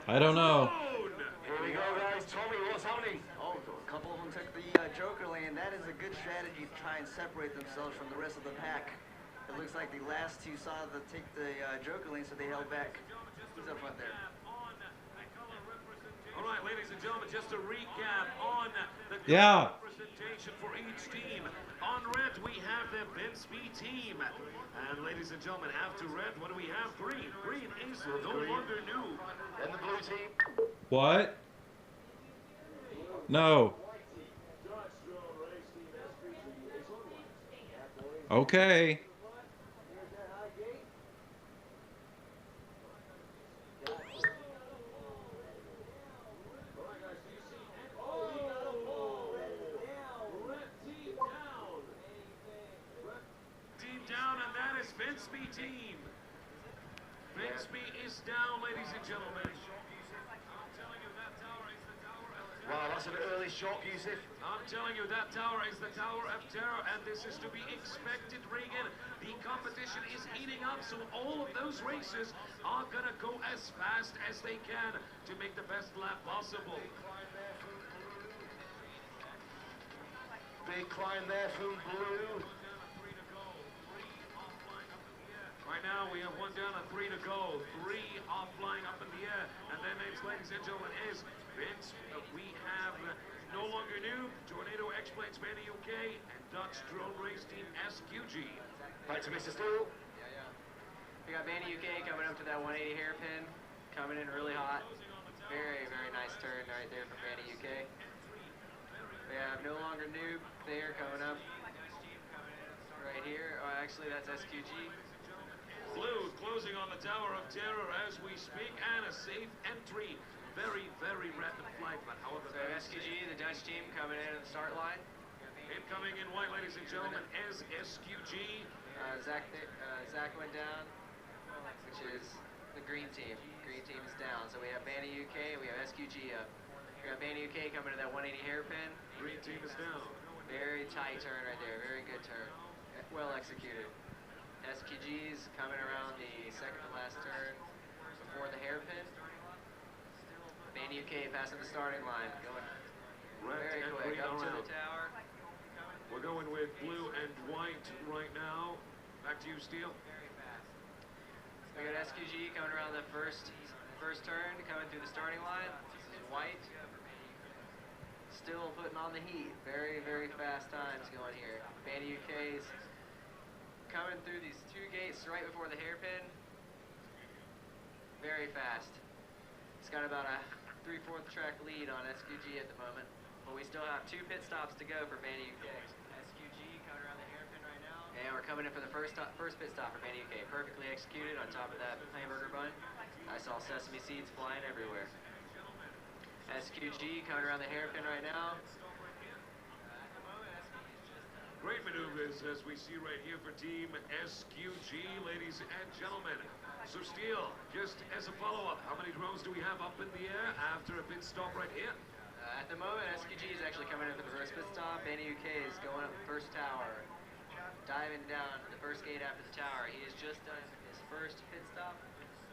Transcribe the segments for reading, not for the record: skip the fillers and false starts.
I don't know. Here we go, guys. Tommy, what's happening? Oh, a couple of them took the Joker lane. That is a good strategy to try and separate themselves from the rest of the pack. It looks like the last two saw the take the Joker lane, so they held back. Who's up front there? All right, ladies and gentlemen, just to recap on the Yeah. representation for each team. On red, we have the Banni-UK team. And ladies and gentlemen, after red, what do we have? Green. Green is no longer new. And the blue team. What? No. Okay. Team down, and that is Banni-UK team. Banni-UK is down, ladies and gentlemen. Wow, that's an early shock, Yusuf. I'm telling you, that tower is the Tower of Terror, and this is to be expected, Regan. The competition is heating up, so all of those races are gonna go as fast as they can to make the best lap possible. Big climb there from blue. Right now, we have one down and 3 to go. 3 are flying up in the air, and their names, ladies and gentlemen, is Vince. We have no longer new Tornado X-Planes Banni-UK and Dutch Drone Race Team SQG. Back to Mr. Steele. We got Banni-UK coming up to that 180 hairpin, coming in really hot. Very, very nice turn right there from Banni-UK. We have no longer noob there coming up right here. Oh, actually, that's SQG. Blue closing on the Tower of Terror as we speak, and a safe entry. Very, very rapid flight, but however... So SQG, the Dutch team, coming in at the start line. Incoming in white, ladies and gentlemen, is SQG. Zach went down, which is the green team. Green team is down. So we have Banni-UK, we have SQG up. We got Banni-UK coming to that 180 hairpin. Green team is down. Very tight turn right there, very good turn. Well executed. SQG's coming around the second to last turn before the hairpin. Banni-UK passing the starting line, going very quick up to the tower. We're going with blue and white right now. Back to you, Steele. We got SQG coming around the first turn, coming through the starting line. This is white. Still putting on the heat. Very, very fast times going here. Banni-UK's coming through these 2 gates right before the hairpin. Very fast. It's got about a 3/4 track lead on SQG at the moment, but we still have 2 pit stops to go for Banni-UK. SQG coming around the hairpin right now. And we're coming in for the first pit stop for Banni-UK. Perfectly executed on top of that hamburger bun. I saw sesame seeds flying everywhere. SQG coming around the hairpin right now. Great maneuvers as we see right here for Team SQG, ladies and gentlemen. So Steele, just as a follow-up, how many drones do we have up in the air after a pit stop right here? At the moment, SQG is actually coming in for the first pit stop. Banni-UK is going up the first tower, diving down the first gate after the tower. He has just done his first pit stop.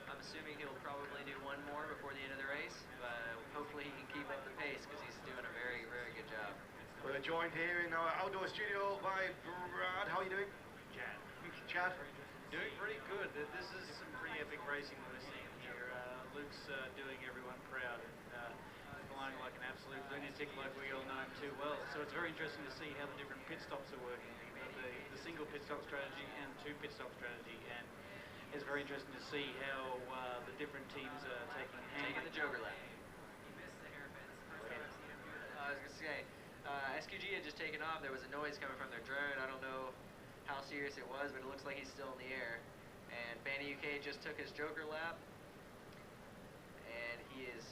I'm assuming he'll probably do one more before the end of the race, but hopefully he can keep up the pace because he's doing a very, very good job. We're joined here in our outdoor studio by Brad. How are you doing? Chad. Chad? Doing pretty good. This is some pretty epic racing we're seeing here. Luke's doing everyone proud and flying like an absolute lunatic like we all know him too well. So it's very interesting to see how the different pit stops are working. The single pit stop strategy and 2 pit stop strategy. And it's very interesting to see how the different teams are taking the Joker lap. He missed the hairpin. It's the first time I've seen him do that. I was going to say, SQG had just taken off. There was a noise coming from their drone. I don't know how serious it was, but it looks like he's still in the air. And Banni-UK just took his Joker lap, and he is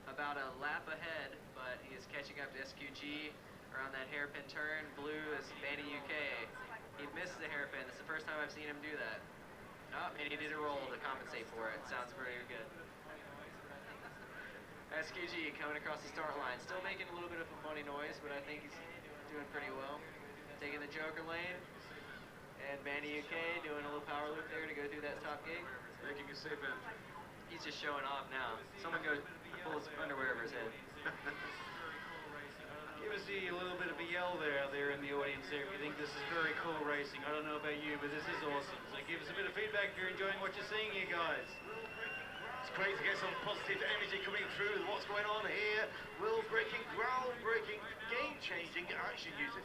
about a lap ahead, but he is catching up to SQG around that hairpin turn. Blue is Banni-UK. He missed the hairpin. It's the first time I've seen him do that. Oh, and he did a roll to compensate for it. Sounds pretty good. SQG coming across the start line. Still making a little bit of a funny noise, but I think he's doing pretty well. Taking the Joker lane. And Banni-UK doing a little power loop there to go through that top gate. Making a safe end. he's just showing off now. Someone go pull his underwear over his head. Give us a little bit of a yell there out there in the audience there if you think this is very cool racing. I don't know about you, but this is awesome. So give us a bit of feedback if you're enjoying what you're seeing here, guys. It's great to get some positive energy coming through with what's going on here. World-breaking, ground-breaking, game-changing action music.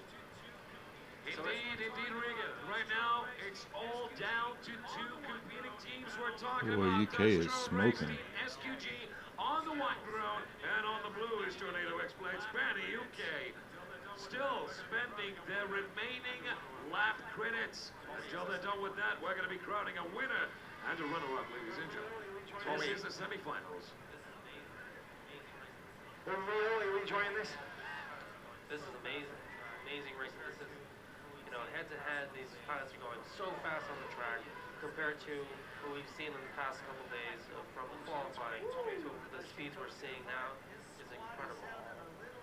Indeed, Regan. Right now, it's all down to two competing teams we're talking Boy, about. UK is Dutch Road Race smoking. Team SQG on the white ground, and on the blue is Tornado X-Blades Banni-UK. Still spending their remaining lap credits. Until they're done with that, we're going to be crowning a winner and a runner-up, ladies and gentlemen. This is the semifinals. Well, are you enjoying this? This is amazing. Amazing racing. This is, you know, head-to-head, these pilots are going so fast on the track compared to what we've seen in the past couple days from qualifying to the speeds we're seeing now is incredible.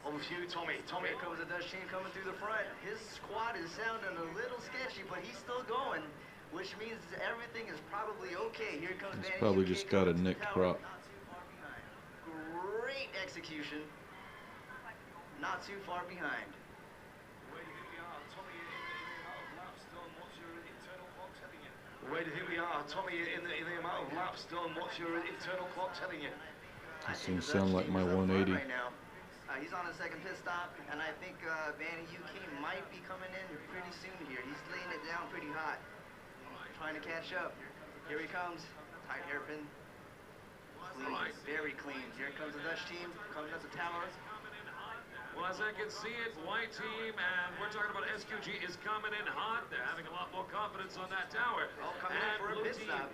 On with you, Tommy. Tommy. Here comes the Dutch team coming through the front. His squad is sounding a little sketchy, but he's still going, which means everything is probably okay. Here comes He's Banni-UK probably just got a coming to nicked tower, prop. not too far behind. Great execution. Not too far behind. Where do you think we are, Tommy, in the amount of laps done? What's your internal clock telling you? Where do you think we are, Tommy, in the amount of laps done? What's your internal clock telling you? This thing sound like my 180. Right now. He's on his second pit stop, and I think Banni-UK might be coming in pretty soon here. He's laying it down pretty hot, trying to catch up. Here he comes, tight hairpin, clean, very clean. Here comes the Dutch team, coming up the tower. Well, as I can see it, white team, and we're talking about SQG, is coming in hot. They're having a lot more confidence on that tower. Oh, coming in for a blue pit team stop.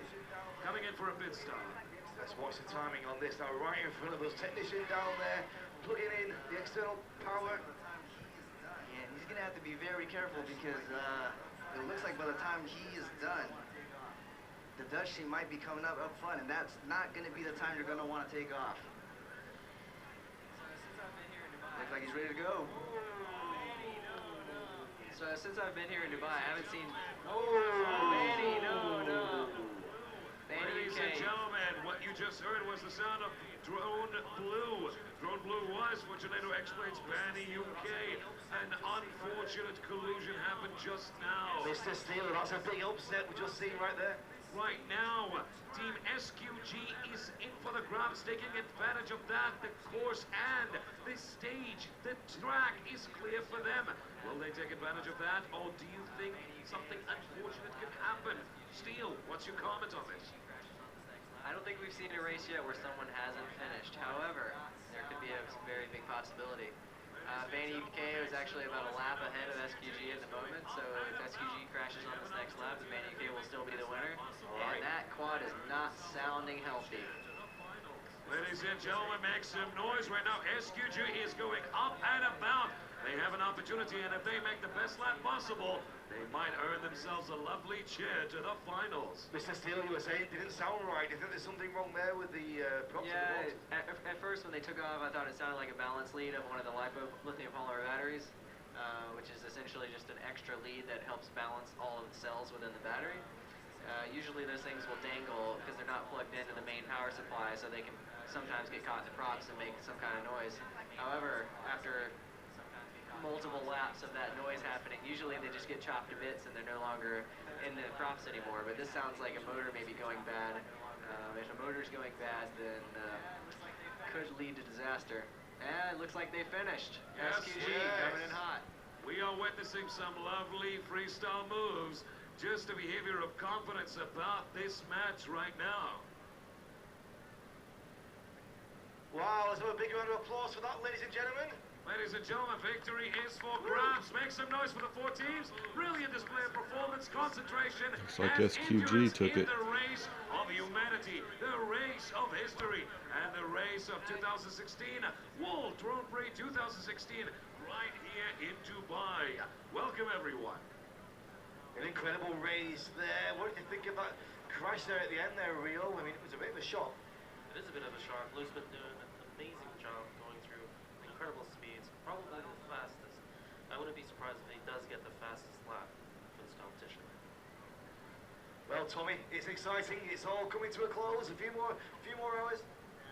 coming in for a pit stop. Let's watch the timing on this now, right in front of us. Technician down there, plugging in the external power. Yeah, he's gonna have to be very careful because it looks like by the time he is done, the Dutch team might be coming up front, and that's not gonna be the time you're gonna want to take off. Looks like he's ready to go. So since I've been here in Dubai, I haven't seen. Oh! Banni, no. Ladies and Banni-UK. gentlemen, what you just heard was the sound of Drone Blue. Drone Blue was for Tornado X-Blades Banni-UK. An unfortunate collusion happened just now. Mr. Steele, that's a big upset we just seen right there. Right now, Team SQG is in for the grabs, taking advantage of that. The course and the stage, the track is clear for them. Will they take advantage of that, or do you think something unfortunate could happen? Steele, what's your comment on this? I don't think we've seen a race yet where someone hasn't finished. However, there could be a very big possibility. Banni-UK is actually about a lap ahead of SQG at the moment, so if SQG crashes on this next lap, then Banni-UK will still be the winner. And that quad is not sounding healthy. Ladies and gentlemen, make some noise right now. SQG is going up and about. They have an opportunity, and if they make the best lap possible, they might earn themselves a lovely chair to the finals. Mr. Steele, you were saying it didn't sound right. Do you think there's something wrong there with the props? Yeah, at first when they took off, I thought it sounded like a balance lead of one of the lithium polymer batteries, which is essentially just an extra lead that helps balance all of the cells within the battery. Usually those things will dangle because they're not plugged into the main power supply, so they can sometimes get caught in the props and make some kind of noise. However, after multiple laps of that noise happening, usually they just get chopped to bits and they're no longer in the props anymore. But this sounds like a motor may be going bad. If a motor's going bad, then could lead to disaster. And it looks like they finished. Yes, SQG yes. coming in hot. We are witnessing some lovely freestyle moves. Just a behavior of confidence about this match right now. Wow, let's have a big round of applause for that, ladies and gentlemen. Ladies and gentlemen, victory is for grabs. Make some noise for the four teams. Brilliant display of performance, concentration, Looks like and SQG endurance took in it. the race of humanity, the race of history, and the race of 2016. World Grand Prix 2016, right here in Dubai. Welcome, everyone. An incredible race there. What did you think of that crash there at the end there, Rio? I mean, it was a bit of a shock. It is a bit of a shock. Lou's been doing an amazing job going through incredible speeds, probably the fastest. I wouldn't be surprised if he does get the fastest lap for this competition. Well, Tommy, it's exciting. It's all coming to a close. A few more hours.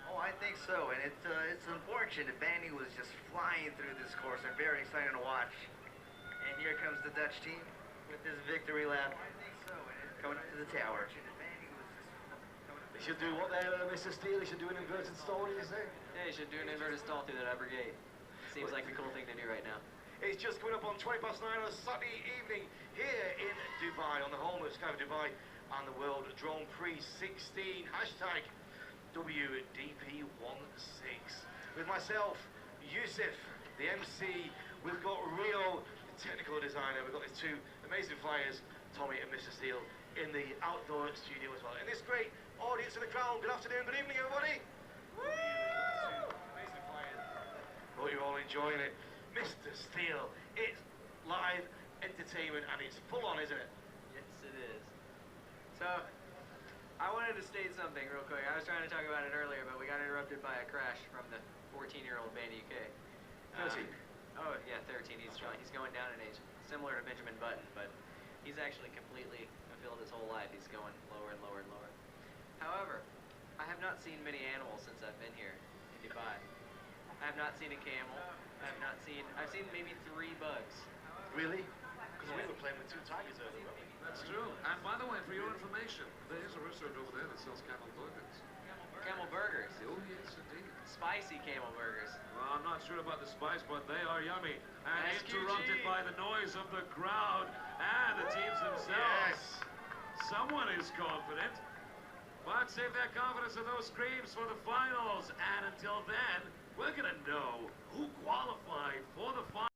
Oh, I think so, and it's unfortunate. Banni was just flying through this course and very exciting to watch. And here comes the Dutch team with this victory lap coming up to the tower. They should do what there, Mr. Steele. They should do an inverted stall, you say? Yeah, you should do an inverted stall through that upper gate. Seems like the cool thing to do right now. It's just coming up on 9:20 on a Saturday evening here in Dubai, on the home of Sky Dubai and the World Drone Prix 16. Hashtag WDP16. With myself, Yusuf, the MC. We've got Rio, the technical designer. We've got these two amazing flyers, Tommy and Mr. Steele, in the outdoor studio as well. And this great audience in the crowd. Good afternoon, good evening, everybody. Woo! Amazing flyers. Hope you're all enjoying it. Mr. Steele, it's live entertainment and it's full on, isn't it? Yes, it is. So, I wanted to state something real quick. I was trying to talk about it earlier, but we got interrupted by a crash from the 14-year-old Banni-UK. 13. Oh, yeah, 13. He's going down in age. Similar to Benjamin Button, but he's actually completely fulfilled his whole life. He's going lower and lower and lower. However, I have not seen many animals since I've been here in Dubai. I have not seen a camel. I've seen maybe 3 bugs. Really? Because we were playing with 2 tigers earlier. That's true. And by the way, for your information, there is a restaurant over there that sells camel burgers. Camel burgers. Oh, yes, indeed. Spicy camel burgers. Well, I'm not sure about the spice, but they are yummy. And SQG. interrupted by the noise of the crowd and the teams themselves. Yes. Someone is confident, but save that confidence and those screams for the finals. And until then, we're going to know who qualified for the finals.